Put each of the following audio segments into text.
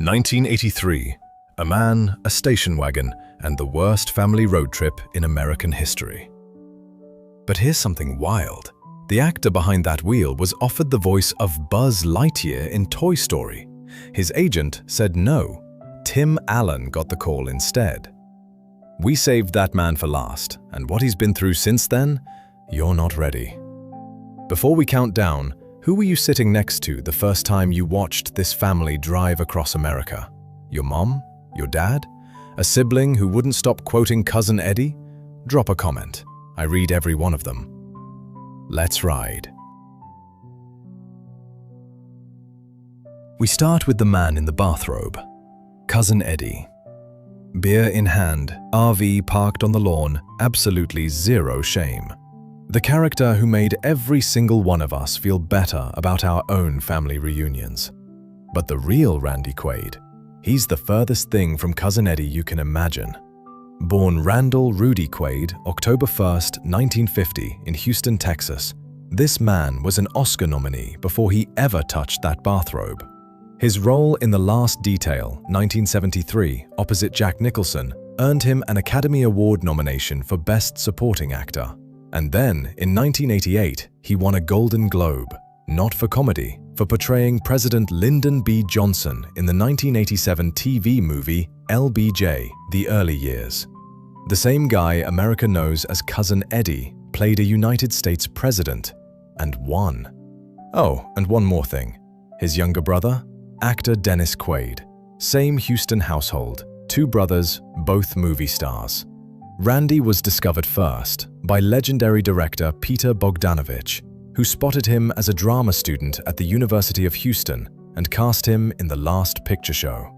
1983. A man, a station wagon, and the worst family road trip in American history. But here's something wild. The actor behind that wheel was offered the voice of Buzz Lightyear in Toy Story. His agent said no. Tim Allen got the call instead. We saved that man for last, and what he's been through since then, you're not ready. Before we count down, who were you sitting next to the first time you watched this family drive across America? Your mom? Your dad? A sibling who wouldn't stop quoting Cousin Eddie? Drop a comment. I read every one of them. Let's ride. We start with the man in the bathrobe, Cousin Eddie. Beer in hand, RV parked on the lawn, absolutely zero shame. The character who made every single one of us feel better about our own family reunions. But the real Randy Quaid, he's the furthest thing from Cousin Eddie you can imagine. Born Randall Rudy Quaid, October 1st, 1950, in Houston, Texas, this man was an Oscar nominee before he ever touched that bathrobe. His role in The Last Detail, 1973, opposite Jack Nicholson, earned him an Academy Award nomination for Best Supporting Actor. And then, in 1988, he won a Golden Globe, not for comedy, for portraying President Lyndon B. Johnson in the 1987 TV movie LBJ, The Early Years. The same guy America knows as Cousin Eddie played a United States president and won. Oh, and one more thing. His younger brother? Actor Dennis Quaid. Same Houston household, two brothers, both movie stars. Randy was discovered first by legendary director Peter Bogdanovich, who spotted him as a drama student at the University of Houston and cast him in The Last Picture Show.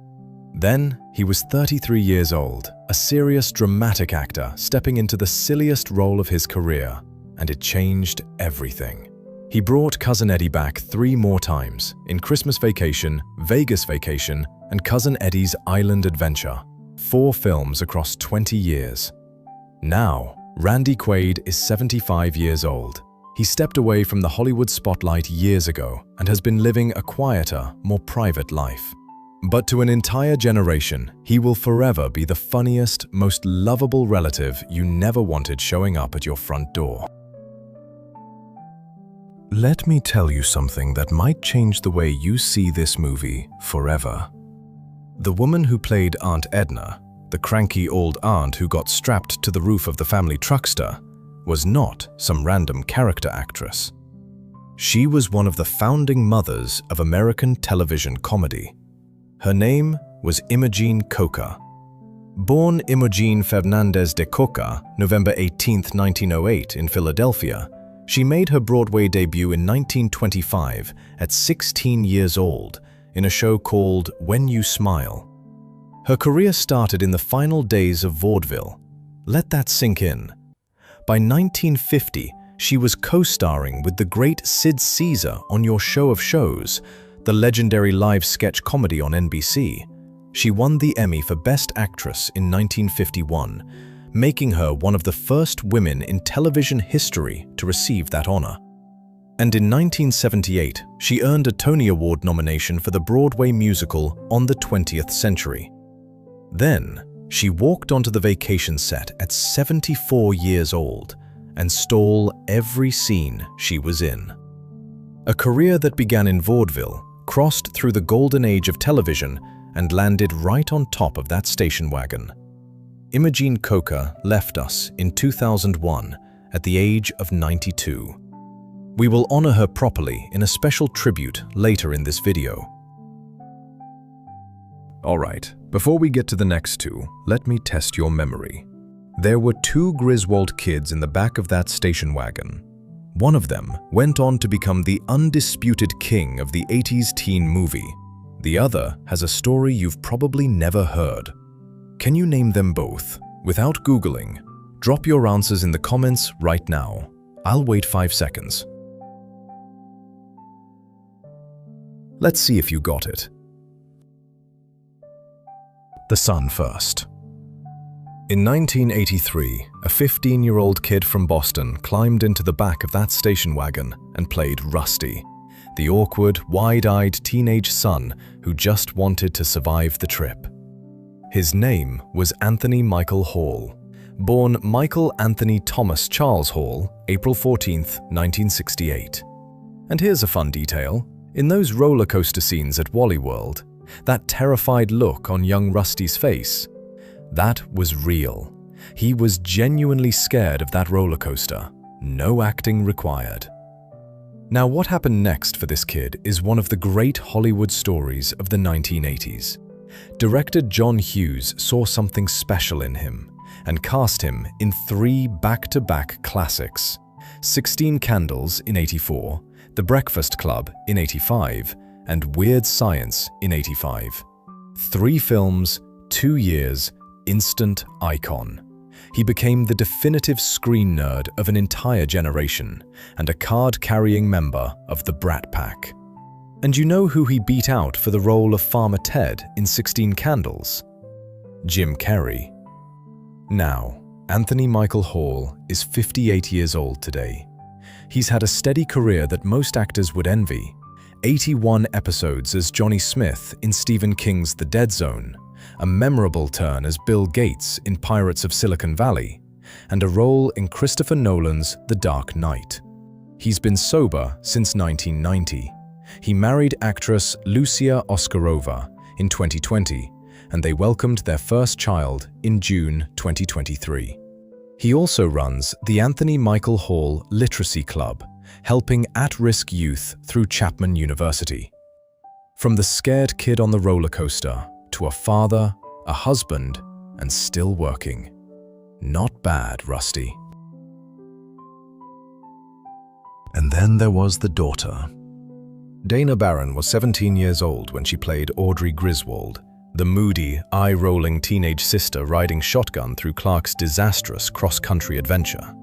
Then, he was 33 years old, a serious dramatic actor stepping into the silliest role of his career, and it changed everything. He brought Cousin Eddie back 3 more times, in Christmas Vacation, Vegas Vacation, and Cousin Eddie's Island Adventure, 4 films across 20 years. Now, Randy Quaid is 75 years old. He stepped away from the Hollywood spotlight years ago and has been living a quieter, more private life. But to an entire generation, he will forever be the funniest, most lovable relative you never wanted showing up at your front door. Let me tell you something that might change the way you see this movie forever. The woman who played Aunt Edna, the cranky old aunt who got strapped to the roof of the family truckster, was not some random character actress. She was one of the founding mothers of American television comedy. Her name was Imogene Coca. Born Imogene Fernandez de Coca, November 18, 1908, in Philadelphia, she made her Broadway debut in 1925 at 16 years old in a show called When You Smile. Her career started in the final days of vaudeville. Let that sink in. By 1950, she was co-starring with the great Sid Caesar on Your Show of Shows, the legendary live sketch comedy on NBC. She won the Emmy for Best Actress in 1951, making her one of the first women in television history to receive that honor. And in 1978, she earned a Tony Award nomination for the Broadway musical On the 20th Century. Then, she walked onto the Vacation set at 74 years old and stole every scene she was in. A career that began in vaudeville, crossed through the golden age of television, and landed right on top of that station wagon. Imogene Coca left us in 2001 at the age of 92. We will honor her properly in a special tribute later in this video. Alright, before we get to the next two, let me test your memory. There were 2 Griswold kids in the back of that station wagon. One of them went on to become the undisputed king of the 80s teen movie. The other has a story you've probably never heard. Can you name them both? Without Googling, drop your answers in the comments right now. I'll wait 5 seconds. Let's see if you got it. The son first. In 1983, a 15-year-old kid from Boston climbed into the back of that station wagon and played Rusty. the awkward, wide-eyed teenage son who just wanted to survive the trip. His name was Anthony Michael Hall, born Michael Anthony Thomas Charles Hall, April 14, 1968. And here's a fun detail. In those roller coaster scenes at Walley World, that terrified look on young Rusty's face, that was real. He was genuinely scared of that roller coaster. No acting required. Now, what happened next for this kid is one of the great Hollywood stories of the 1980s. Director John Hughes saw something special in him and cast him in 3 back-to-back classics: 16 Candles in '84, The Breakfast Club in '85, and Weird Science in '85. 3 films, 2 years, instant icon. He became the definitive screen nerd of an entire generation and a card-carrying member of the Brat Pack. And you know who he beat out for the role of Farmer Ted in 16 Candles? Jim Carrey. Now, Anthony Michael Hall is 58 years old today. He's had a steady career that most actors would envy. 81 episodes as Johnny Smith in Stephen King's The Dead Zone, a memorable turn as Bill Gates in Pirates of Silicon Valley, and a role in Christopher Nolan's The Dark Knight. He's been sober since 1990. He married actress Lucia Oscarova in 2020, and they welcomed their first child in June 2023. He also runs the Anthony Michael Hall Literacy Club, helping at-risk youth through Chapman University. From the scared kid on the roller coaster to a father, a husband, and still working. Not bad, Rusty. And then there was the daughter. Dana Barron was 17 years old when she played Audrey Griswold, the moody, eye-rolling teenage sister riding shotgun through Clark's disastrous cross-country adventure.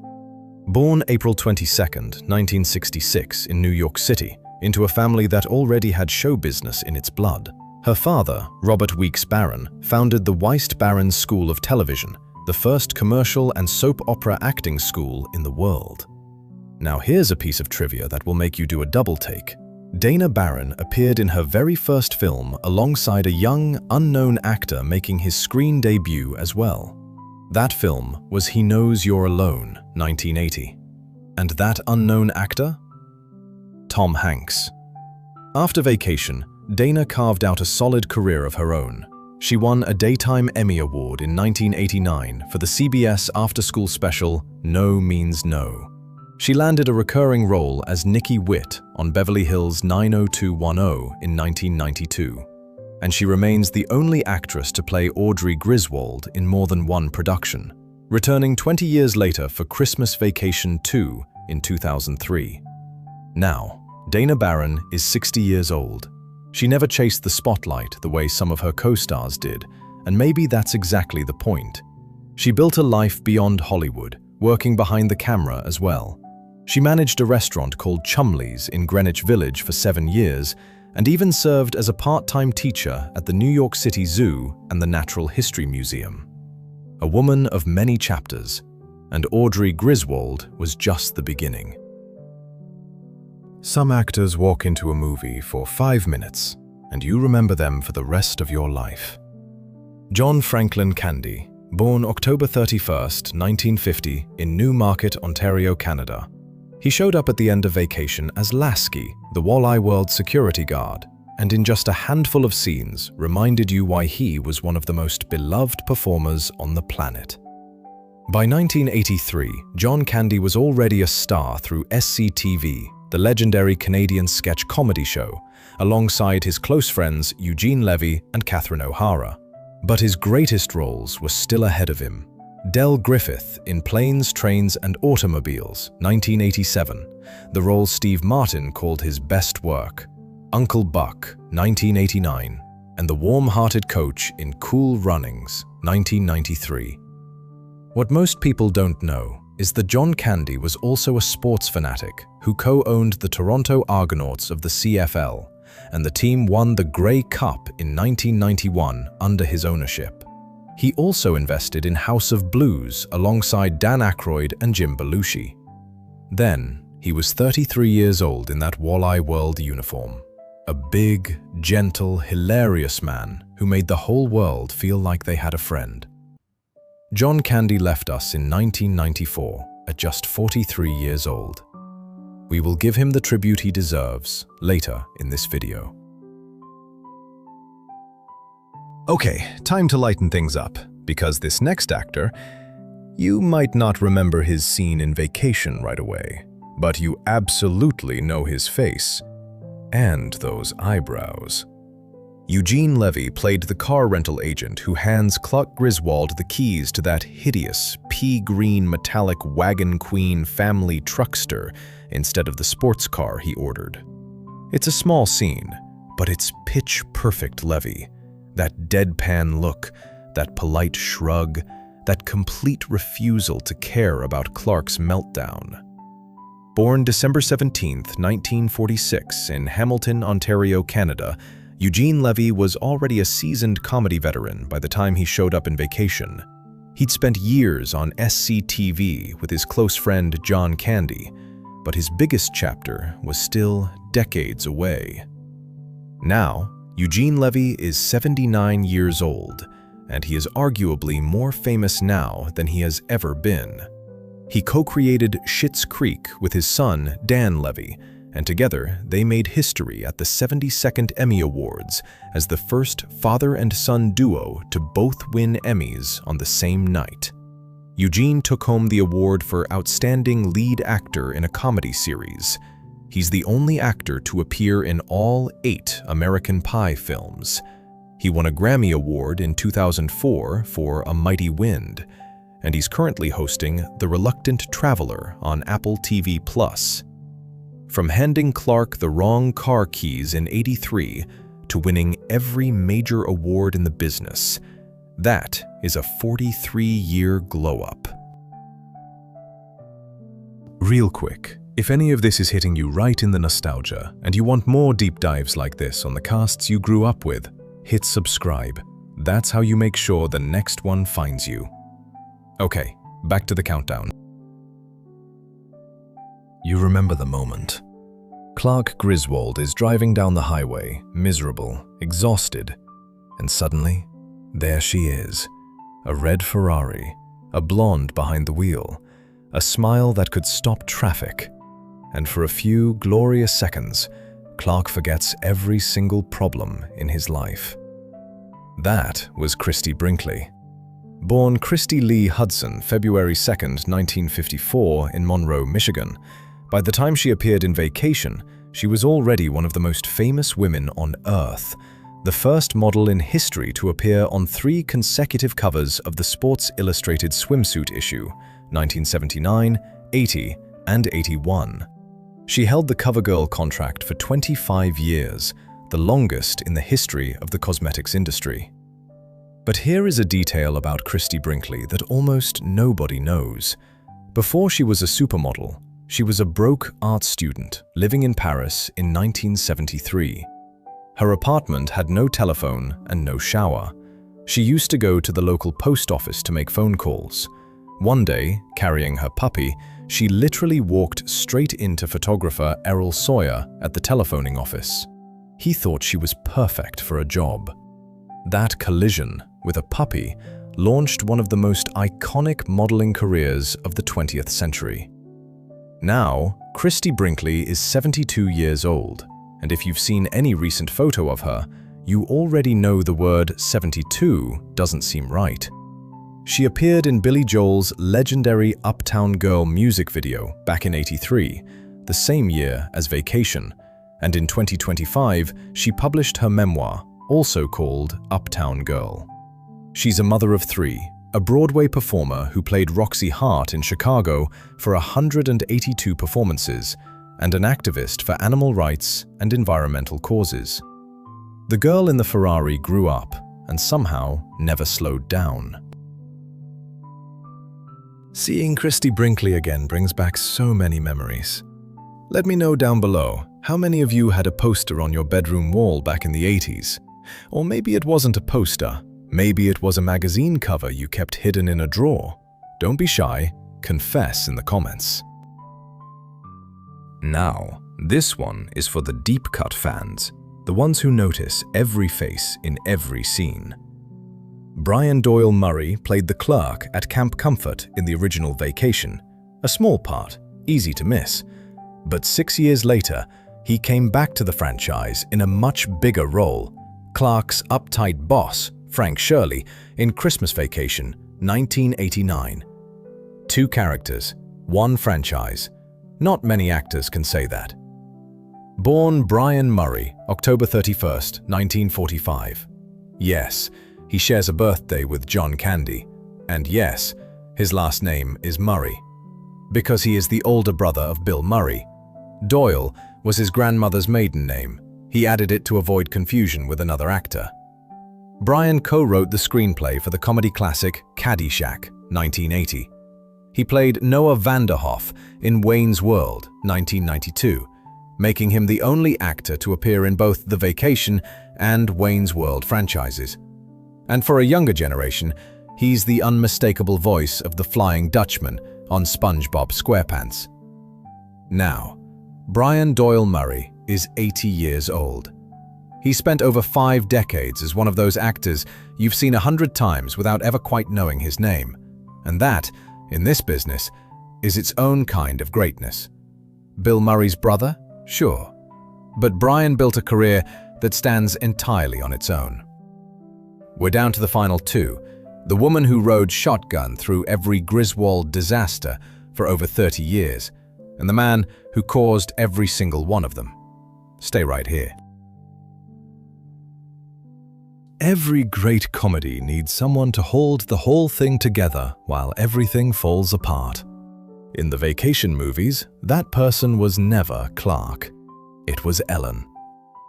Born April 22, 1966 in New York City, into a family that already had show business in its blood, her father, Robert Weeks Barron, founded the Weist Barron School of Television, the first commercial and soap opera acting school in the world. Now here's a piece of trivia that will make you do a double take. Dana Barron appeared in her very first film alongside a young, unknown actor making his screen debut as well. That film was He Knows You're Alone, 1980. And that unknown actor? Tom Hanks. After Vacation, Dana carved out a solid career of her own. She won a Daytime Emmy Award in 1989 for the CBS after-school special No Means No. She landed a recurring role as Nikki Witt on Beverly Hills 90210 in 1992. And she remains the only actress to play Audrey Griswold in more than one production, returning 20 years later for Christmas Vacation 2 in 2003. Now, Dana Barron is 60 years old. She never chased the spotlight the way some of her co-stars did, and maybe that's exactly the point. She built a life beyond Hollywood, working behind the camera as well. She managed a restaurant called Chumley's in Greenwich Village for 7 years, and even served as a part-time teacher at the New York City Zoo and the Natural History Museum. A woman of many chapters, and Audrey Griswold was just the beginning. Some actors walk into a movie for 5 minutes, and you remember them for the rest of your life. John Franklin Candy, born October 31st, 1950 in Newmarket, Ontario, Canada. He showed up at the end of Vacation as Lasky, the Walley World security guard, and in just a handful of scenes reminded you why he was one of the most beloved performers on the planet. By 1983, John Candy was already a star through SCTV, the legendary Canadian sketch comedy show, alongside his close friends Eugene Levy and Catherine O'Hara. But his greatest roles were still ahead of him. Del Griffith in Planes, Trains and Automobiles, 1987, the role Steve Martin called his best work. Uncle Buck, 1989, and the warm-hearted coach in Cool Runnings, 1993. What most people don't know is that John Candy was also a sports fanatic who co-owned the Toronto Argonauts of the CFL, and the team won the Grey Cup in 1991 under his ownership. He also invested in House of Blues alongside Dan Aykroyd and Jim Belushi. Then, He was 33 years old in that Walley World uniform. A big, gentle, hilarious man who made the whole world feel like they had a friend. John Candy left us in 1994 at just 43 years old. We will give him the tribute he deserves later in this video. Okay, time to lighten things up, because this next actor, you might not remember his scene in Vacation right away, but you absolutely know his face. And those eyebrows. Eugene Levy played the car rental agent who hands Clerk Griswold the keys to that hideous, pea-green metallic Wagon Queen Family Truckster instead of the sports car he ordered. It's a small scene, but it's pitch-perfect Levy. That deadpan look, that polite shrug, that complete refusal to care about Clark's meltdown. Born December 17, 1946 in Hamilton, Ontario, Canada, Eugene Levy was already a seasoned comedy veteran by the time he showed up in Vacation. He'd spent years on SCTV with his close friend John Candy, but his biggest chapter was still decades away. Now, Eugene Levy is 79 years old, and he is arguably more famous now than he has ever been. He co-created Schitt's Creek with his son, Dan Levy, and together they made history at the 72nd Emmy Awards as the first father and son duo to both win Emmys on the same night. Eugene took home the award for Outstanding Lead Actor in a Comedy Series. He's the only actor to appear in all 8 American Pie films. He won a Grammy Award in 2004 for A Mighty Wind, and he's currently hosting The Reluctant Traveler on Apple TV+. From handing Clark the wrong car keys in '83 to winning every major award in the business, that is a 43-year glow-up. Real quick, if any of this is hitting you right in the nostalgia and you want more deep dives like this on the casts you grew up with, hit subscribe. That's how you make sure the next one finds you. Okay, back to the countdown. You remember the moment. Clerk Griswold is driving down the highway, miserable, exhausted, and suddenly, there she is. A red Ferrari, a blonde behind the wheel, a smile that could stop traffic. And for a few glorious seconds, Clerk forgets every single problem in his life. That was Christie Brinkley. Born Christie Lee Hudson, February 2, 1954, in Monroe, Michigan, by the time she appeared in Vacation, she was already one of the most famous women on Earth, the first model in history to appear on 3 consecutive covers of the Sports Illustrated swimsuit issue, 1979, 80, and 81. She held the CoverGirl contract for 25 years, the longest in the history of the cosmetics industry. But here is a detail about Christie Brinkley that almost nobody knows. Before she was a supermodel, she was a broke art student living in Paris in 1973. Her apartment had no telephone and no shower. She used to go to the local post office to make phone calls. One day, carrying her puppy, she literally walked straight into photographer Errol Sawyer at the telephoning office. He thought she was perfect for a job. That collision with a puppy launched one of the most iconic modeling careers of the 20th century. Now, Christie Brinkley is 72 years old, and if you've seen any recent photo of her, you already know the word 72 doesn't seem right. She appeared in Billy Joel's legendary Uptown Girl music video back in '83, the same year as Vacation, and in 2025, she published her memoir, also called Uptown Girl. She's a mother of 3, a Broadway performer who played Roxy Hart in Chicago for 182 performances, and an activist for animal rights and environmental causes. The girl in the Ferrari grew up and somehow never slowed down. Seeing Christie Brinkley again brings back so many memories. Let me know down below, how many of you had a poster on your bedroom wall back in the 80s? Or maybe it wasn't a poster, maybe it was a magazine cover you kept hidden in a drawer. Don't be shy, confess in the comments. Now, this one is for the deep-cut fans, the ones who notice every face in every scene. Brian Doyle-Murray played the clerk at Camp Komfort in the original Vacation, a small part, easy to miss. But 6 years later, he came back to the franchise in a much bigger role, Clark's uptight boss, Frank Shirley, in Christmas Vacation, 1989. 2 characters, 1 franchise. Not many actors can say that. Born Brian Murray, October 31st, 1945. Yes, he shares a birthday with John Candy. And yes, his last name is Murray, because he is the older brother of Bill Murray. Doyle was his grandmother's maiden name. He added it to avoid confusion with another actor. Brian co-wrote the screenplay for the comedy classic Caddyshack, 1980. He played Noah Vanderhoff in Wayne's World, 1992, making him the only actor to appear in both the Vacation and Wayne's World franchises. And for a younger generation, he's the unmistakable voice of the Flying Dutchman on SpongeBob SquarePants. Now, Brian Doyle-Murray is 80 years old. He spent over 5 decades as one of those actors you've seen 100 times without ever quite knowing his name. And that, in this business, is its own kind of greatness. Bill Murray's brother? Sure. But Brian built a career that stands entirely on its own. We're down to the final 2, the woman who rode shotgun through every Griswold disaster for over 30 years, and the man who caused every single one of them. Stay right here. Every great comedy needs someone to hold the whole thing together while everything falls apart. In the Vacation movies, that person was never Clark. It was Ellen.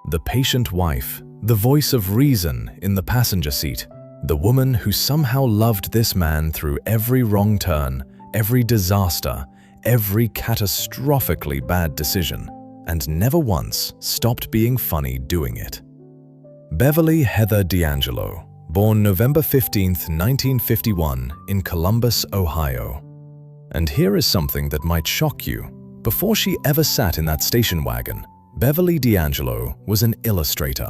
The patient wife, the voice of reason in the passenger seat, the woman who somehow loved this man through every wrong turn, every disaster, every catastrophically bad decision, and never once stopped being funny doing it. Beverly Heather D'Angelo, born November 15, 1951, in Columbus, Ohio. And here is something that might shock you. Before she ever sat in that station wagon, Beverly D'Angelo was an illustrator.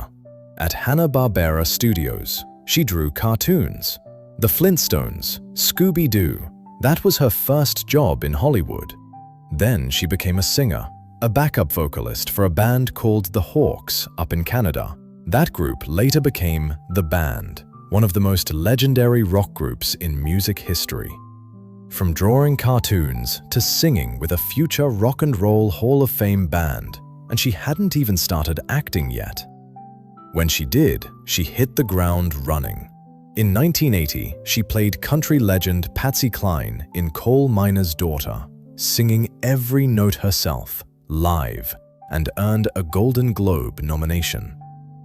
At Hanna-Barbera Studios, she drew cartoons. The Flintstones, Scooby-Doo. That was her first job in Hollywood. Then she became a singer, a backup vocalist for a band called the Hawks up in Canada. That group later became The Band, one of the most legendary rock groups in music history. From drawing cartoons to singing with a future rock and roll Hall of Fame band, and she hadn't even started acting yet. When she did, she hit the ground running. In 1980, she played country legend Patsy Cline in Coal Miner's Daughter, singing every note herself, live, and earned a Golden Globe nomination.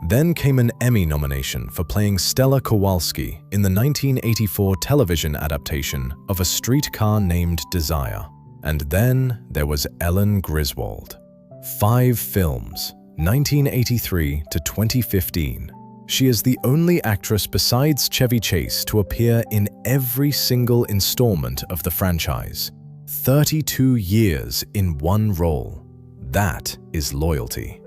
Then came an Emmy nomination for playing Stella Kowalski in the 1984 television adaptation of A Streetcar Named Desire. And then there was Ellen Griswold. 5 films, 1983 to 2015. She is the only actress besides Chevy Chase to appear in every single installment of the franchise. 32 years in one role. That is loyalty.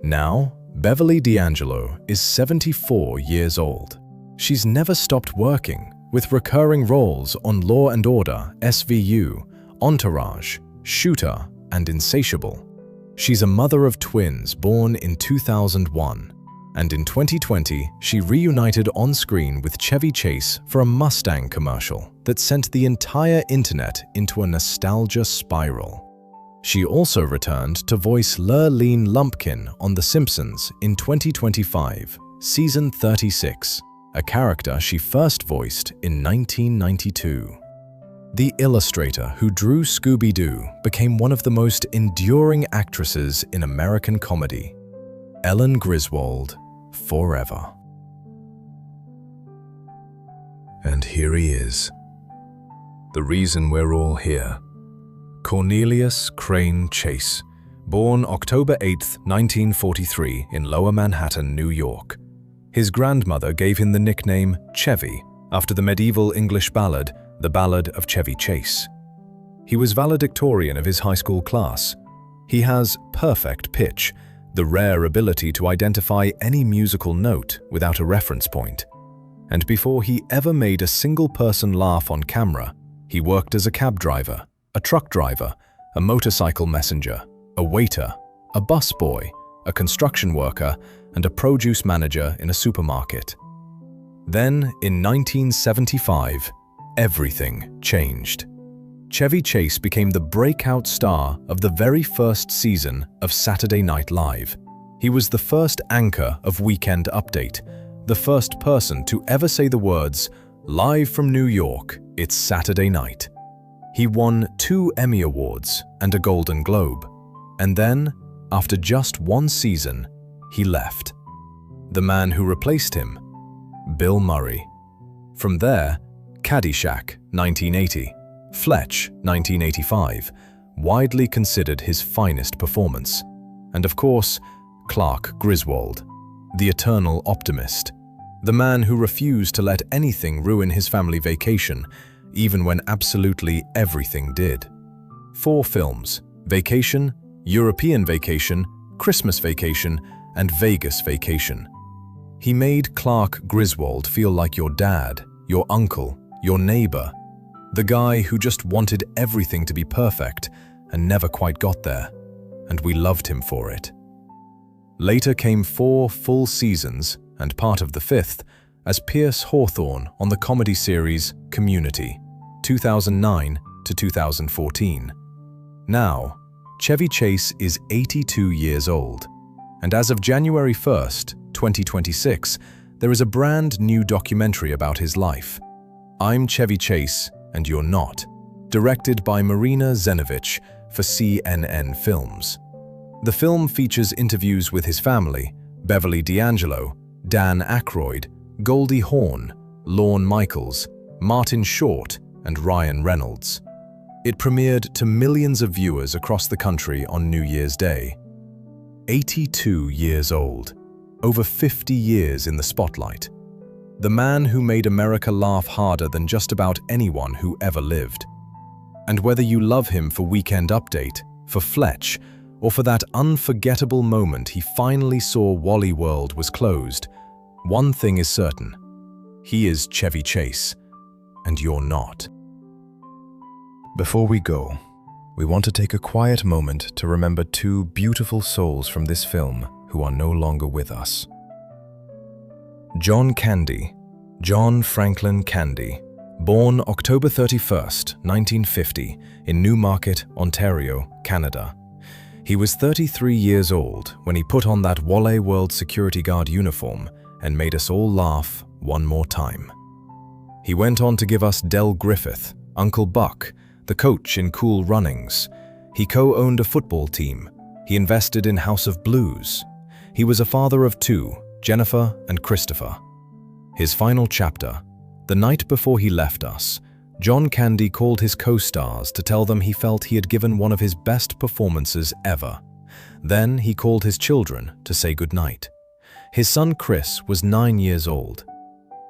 Now, Beverly D'Angelo is 74 years old. She's never stopped working, with recurring roles on Law & Order, SVU, Entourage, Shooter, and Insatiable. She's a mother of twins born in 2001. And in 2020, she reunited on-screen with Chevy Chase for a Mustang commercial that sent the entire internet into a nostalgia spiral. She also returned to voice Lurleen Lumpkin on The Simpsons in 2025, season 36, a character she first voiced in 1992. The illustrator who drew Scooby-Doo became one of the most enduring actresses in American comedy. Ellen Griswold, forever. And here he is. The reason we're all here. Cornelius Crane Chase, born October 8, 1943 in Lower Manhattan, New York. His grandmother gave him the nickname Chevy after the medieval English ballad, The Ballad of Chevy Chase. He was valedictorian of his high school class. He has perfect pitch, the rare ability to identify any musical note without a reference point. And before he ever made a single person laugh on camera, he worked as a cab driver, a truck driver, a motorcycle messenger, a waiter, a busboy, a construction worker, and a produce manager in a supermarket. Then, in 1975, everything changed. Chevy Chase became the breakout star of the very first season of Saturday Night Live. He was the first anchor of Weekend Update, the first person to ever say the words, "Live from New York, it's Saturday night." He won 2 Emmy Awards and a Golden Globe. And then, after just 1 season, he left. The man who replaced him, Bill Murray. From there, Caddyshack, 1980, Fletch, 1985, widely considered his finest performance. And of course, Clark Griswold, the eternal optimist, the man who refused to let anything ruin his family vacation, even when absolutely everything did. 4 films: Vacation, European Vacation, Christmas Vacation, and Vegas Vacation. He made Clark Griswold feel like your dad, your uncle, your neighbor, the guy who just wanted everything to be perfect and never quite got there, and we loved him for it. Later came 4 full seasons and part of the 5th as Pierce Hawthorne on the comedy series Community, 2009 to 2014. Now, Chevy Chase is 82 years old, and as of January 1st, 2026, there is a brand new documentary about his life, I'm Chevy Chase and You're Not, directed by Marina Zenovich for CNN Films. The film features interviews with his family, Beverly D'Angelo, Dan Aykroyd, Goldie Hawn, Lorne Michaels, Martin Short, and Ryan Reynolds. It premiered to millions of viewers across the country on New Year's Day. 82 years old, over 50 years in the spotlight. The man who made America laugh harder than just about anyone who ever lived. And whether you love him for Weekend Update, for Fletch, or for that unforgettable moment he finally saw Walley World was closed, one thing is certain: he is Chevy Chase, and you're not. Before we go, we want to take a quiet moment to remember 2 beautiful souls from this film who are no longer with us. John Candy, John Franklin Candy, born October 31st, 1950, in Newmarket, Ontario, Canada. He was 33 years old when he put on that Walley World security guard uniform and made us all laugh one more time. He went on to give us Del Griffith, Uncle Buck, the coach in Cool Runnings. He co-owned a football team. He invested in House of Blues. He was a father of 2, Jennifer and Christopher. His final chapter, the night before he left us, John Candy called his co-stars to tell them he felt he had given one of his best performances ever. Then he called his children to say goodnight. His son Chris was 9 years old.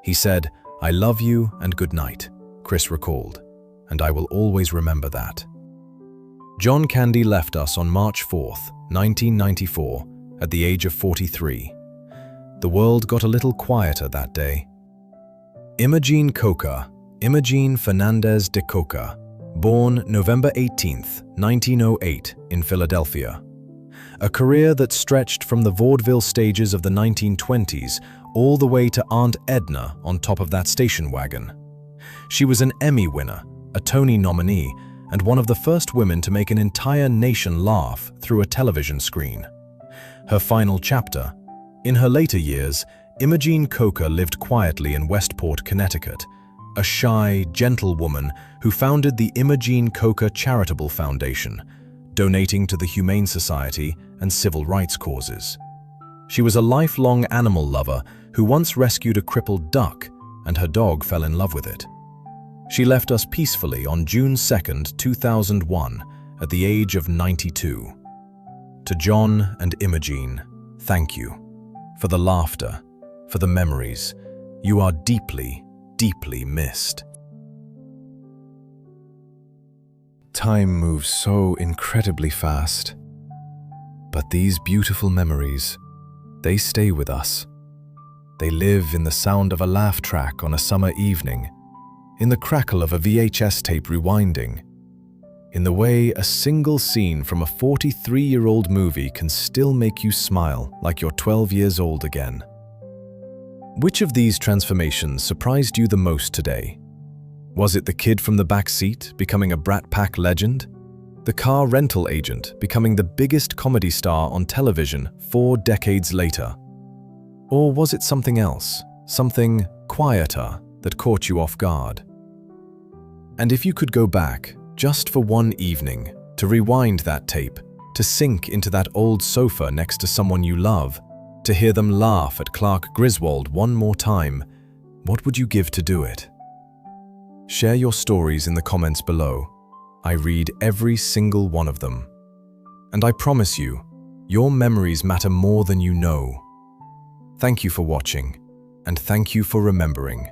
He said, "I love you and good night," Chris recalled, and I will always remember that. John Candy left us on March 4th, 1994, at the age of 43. The world got a little quieter that day. Imogene Coca, Imogene Fernandez de Coca, born November 18th, 1908, in Philadelphia. A career that stretched from the vaudeville stages of the 1920s all the way to Aunt Edna on top of that station wagon. She was an Emmy winner, a Tony nominee, and one of the first women to make an entire nation laugh through a television screen. Her final chapter. In her later years, Imogene Coca lived quietly in Westport, Connecticut, a shy, gentle woman who founded the Imogene Coca Charitable Foundation, donating to the Humane Society and civil rights causes. She was a lifelong animal lover who once rescued a crippled duck, and her dog fell in love with it. She left us peacefully on June 2nd, 2001, at the age of 92. To John and Imogene, thank you. For the laughter, for the memories. You are deeply, deeply missed. Time moves so incredibly fast. But these beautiful memories, they stay with us. They live in the sound of a laugh track on a summer evening, in the crackle of a VHS tape rewinding, in the way a single scene from a 43-year-old movie can still make you smile like you're 12 years old again. Which of these transformations surprised you the most today? Was it the kid from the back seat becoming a Brat Pack legend? The car rental agent becoming the biggest comedy star on television 4 decades later? Or was it something else, something quieter that caught you off guard? And if you could go back, just for one evening, to rewind that tape, to sink into that old sofa next to someone you love, to hear them laugh at Clerk Griswold one more time, what would you give to do it? Share your stories in the comments below. I read every single one of them. And I promise you, your memories matter more than you know. Thank you for watching, and thank you for remembering.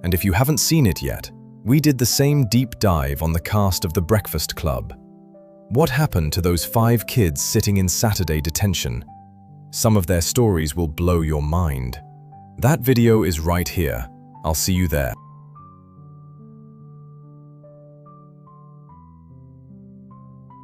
And if you haven't seen it yet, we did the same deep dive on the cast of The Breakfast Club. What happened to those 5 kids sitting in Saturday detention? Some of their stories will blow your mind. That video is right here. I'll see you there.